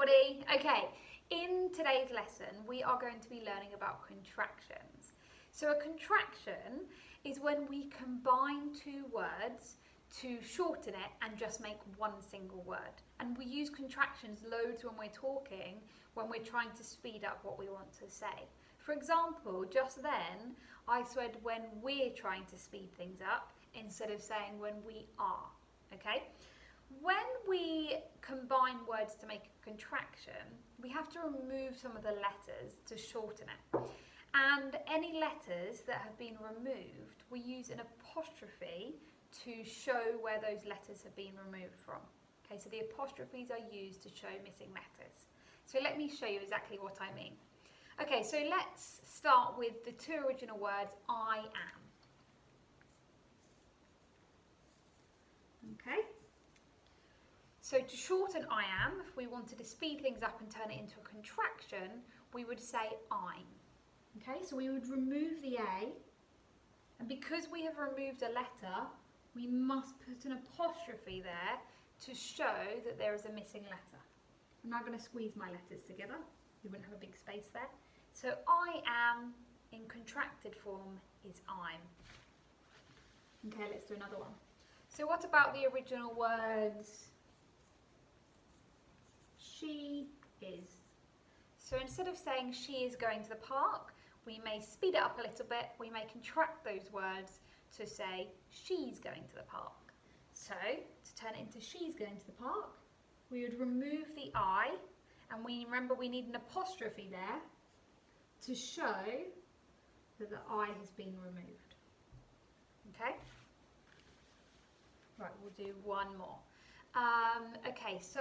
everybody. Okay, in today's lesson we are going to be learning about contractions. So a contraction is when we combine two words to shorten it and just make one single word. And we use contractions loads when we're talking, when we're trying to speed up what we want to say. For example, just then I said when we're trying to speed things up instead of saying when we are. Okay? When we combine words to make a contraction, we have to remove some of the letters to shorten it. And any letters that have been removed, we use an apostrophe to show where those letters have been removed from. Okay, so the apostrophes are used to show missing letters. So let me show you exactly what I mean. Okay, so let's start with the two original words, I am. Okay. So to shorten I am, if we wanted to speed things up and turn it into a contraction, we would say I'm. Okay, so we would remove the A, and because we have removed a letter, we must put an apostrophe there to show that there is a missing letter. I'm now going to squeeze my letters together. You wouldn't have a big space there. So I am in contracted form is I'm. Okay, let's do another one. So what about the original words? She is. So instead of saying she is going to the park, we may speed it up a little bit. We may contract those words to say she's going to the park. So to turn it into she's going to the park, we would remove the I, and we remember we need an apostrophe there to show that the I has been removed. Okay? Right, we'll do one more. Okay, so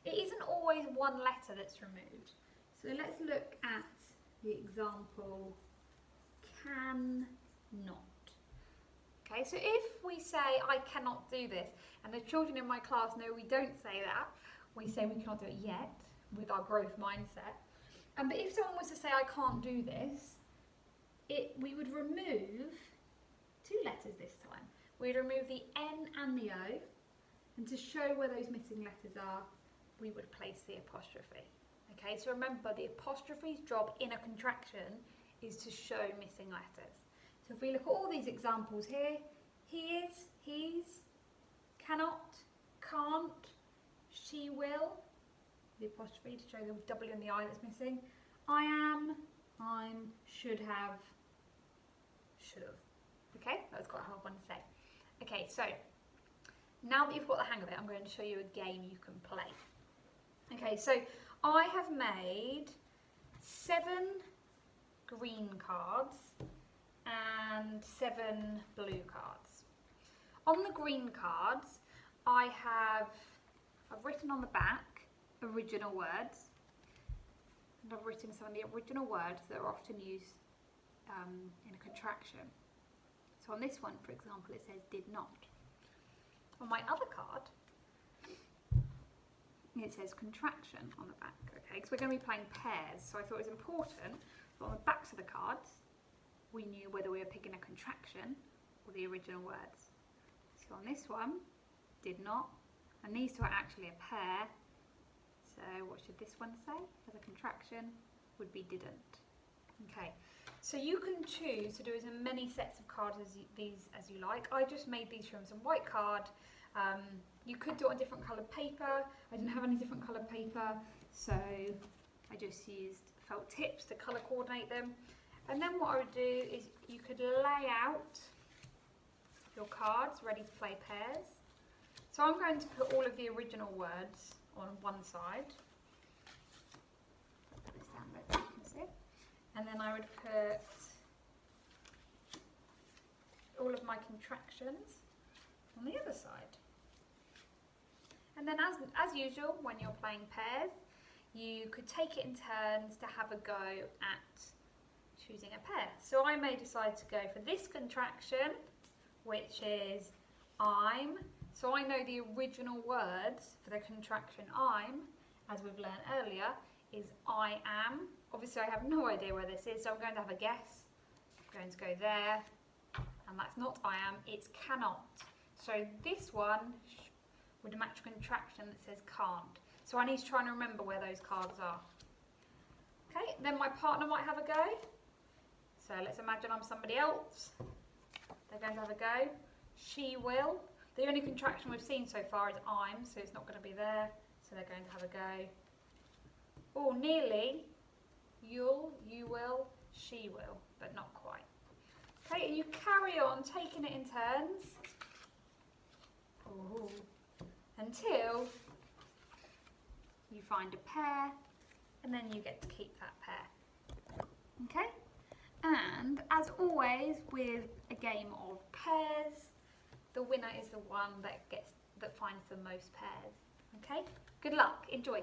it isn't always one letter that's removed. So let's look at the example, cannot. Okay, so if we say, I cannot do this, and the children in my class know we don't say that, we say we cannot do it yet, with our growth mindset. But if someone was to say, I can't do this, we would remove two letters this time. We'd remove the N and the O, and to show where those missing letters are, we would place the apostrophe. Okay, so remember the apostrophe's job in a contraction is to show missing letters. So if we look at all these examples here, he is, he's, cannot, can't, she will, the apostrophe to show the W and the I that's missing, I am, I'm, should have, should have. Okay, that's quite a hard one to say. Okay, so now that you've got the hang of it, I'm going to show you a game you can play. Okay, so I have made 7 green cards and 7 blue cards. On the green cards, I've written on the back original words, and I've written some of the original words that are often used in a contraction. So on this one, for example, it says did not. On my other card, it says contraction on the back, okay, because we're going to be playing pairs, so I thought it was important that on the backs of the cards we knew whether we were picking a contraction or the original words. So on this one, did not, and these two are actually a pair, so what should this one say as a contraction? Would be didn't. Okay, so you can choose to do as many sets of cards as you like. I just made these from some white card. You could do it on different coloured paper. I didn't have any different coloured paper, so I just used felt tips to colour coordinate them. And then what I would do is you could lay out your cards ready to play pairs. So I'm going to put all of the original words on one side. Put this down there so you can see it. And then I would put all of my contractions on the other side. And then as usual, when you're playing pairs, you could take it in turns to have a go at choosing a pair. So I may decide to go for this contraction, which is I'm. So I know the original words for the contraction I'm, as we've learned earlier, is I am. Obviously I have no idea where this is, so I'm going to have a guess. I'm going to go there, and that's not I am, it's cannot. So this one would match a contraction that says can't. So I need to try and remember where those cards are. Okay, then my partner might have a go. So let's imagine I'm somebody else. They're going to have a go. She will. The only contraction we've seen so far is I'm, so it's not going to be there. So they're going to have a go. Oh, nearly. You'll, you will, she will, but not quite. Okay, and you carry on taking it in turns. Ooh. Until you find a pair, and then you get to keep that pair. Okay? And as always with a game of pairs, the winner is the one that finds the most pairs. Okay? Good luck. Enjoy.